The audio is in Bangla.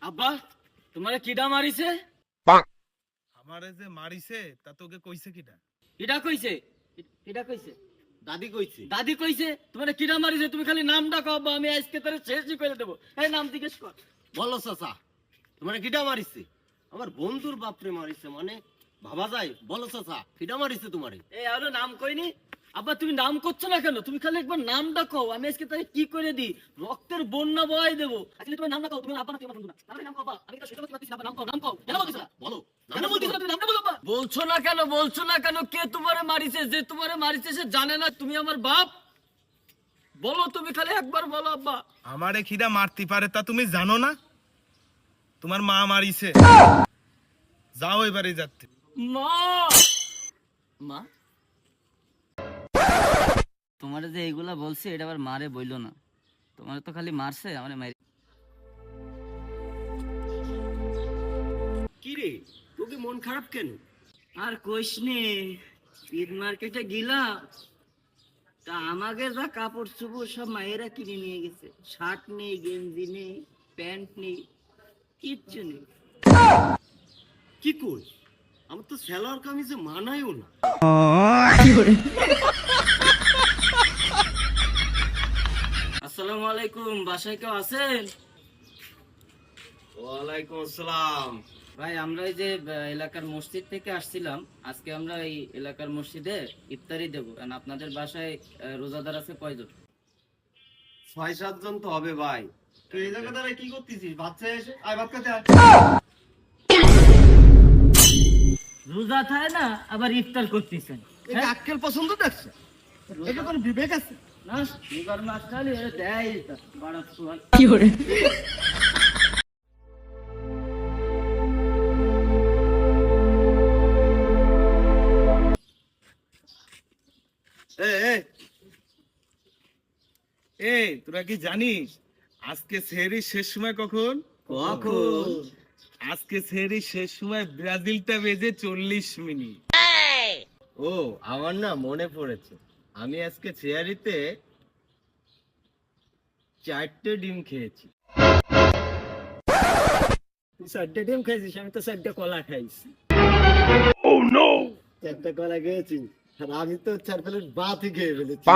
আব্বা তোমারে কিডা মারিছে? আমারে যে মারিছে তা তোকে কইছে কিটা? কিডা কইছে? কিডা কইছে? দাদি কইছে। দাদি কইছে তোমারে কিডা মারিছে? তুমি খালি নামটা কও আব্বা, আমি আজকে তোরে শেষই করে দেব। এই নাম জিজ্ঞেস কর। বলো চাচা, তোমার কিটা মারিছে? আমার বন্ধুর বাপরে মারিছে মানে ভাবা যায়। বলো চাচা, কিটা মারিছে তোমারে? এই আরো নাম কইনি। আব্বা তুমি নাম করছো না কেন? তুমি খালি একবার নামটা কও, আমি আজকে তারে কি করে দিই, রক্তের বন্যা বয় দেব। আসলে তুমি নামটা কও, তুমি আব্বা না, তুমি আমার বন্ধু না। তাহলে নাম কও আব্বা, আমি তো সেটা বলতে পারতেছি না। নাম কও, নাম কও। কেন বলতেছ না? বলো। কেন বলতেছ না? তুমি নামটা বলো আব্বা। বলছো না কেন? বলছো না কেন? কে তোমারে মারিছে? যে তোমারে মারিছে সে জানে না তুমি আমার বাপ? বলো, তুমি খালি একবার বলো আব্বা। আমারে খিদা মারতে পারে তা তুমি জানো না? তোমার মা মারিছে। যাও এবারে যাচ্ছে। মা মা তোমার যে এইগুলা বলছে এটা আবার মারে বইলো না। তোমার তো খালি মারছে, আমারে মারি। কি রে, তোকে মন খারাপ কেন? আর কইস নে, ঈদ মার্কেটে গেলাম, তা আমাকে যা কাপড় চোপড় সব মায়েরা কিনে নিয়ে গেছে। শার্ট নেই, গেঞ্জি নেই, প্যান্ট নেই, কিচ্ছু নেই। কি কই, আমার তো সালোয়ার কামিজে মানায়ও না। আসসালামু আলাইকুম, বাসায় কেউ আছেন? ওয়ালাইকুম আসসালাম। ভাই আমরা এই যে এলাকার মসজিদ থেকে আসছিলাম, আজকে আমরা এই এলাকার মসজিদে ইফতারি দেবো। কারণ আপনাদের বাসায় রোজাদার আছে কয়জন? 6-7 জন তো হবে ভাই। তুই এই জায়গা দাঁড়ায় কি করতেছিস? বাচ্চা এসে আয় ভাত খেতে আয়। রোজা থাকে না আবার ইফতার করতেছেন? এটা আক্কেল পছন্দ দেখছে? এটা কোনো বিবেক আছে? না, রোজার মাস খালি এটা দেয় বাড়া সোয়াল। এই তোরা কি জানিস আজকে সেহরির শেষ সময় কখন? কখন? আজকে সেহরির শেষ সময় ব্রাজিলটা বেজে 40 মিনিট। ও আমার না মনে পড়েছে, আমি আজকে চেয়ারিতে 4টে ডিম খেয়েছি। তুই 4টে ডিম খাইছিস, আমি তো 4টে কলা খাইছি। 4টে কলা খেয়েছি আর আমি তো 4 প্লেট ভাতই খেয়ে ফেলেছি।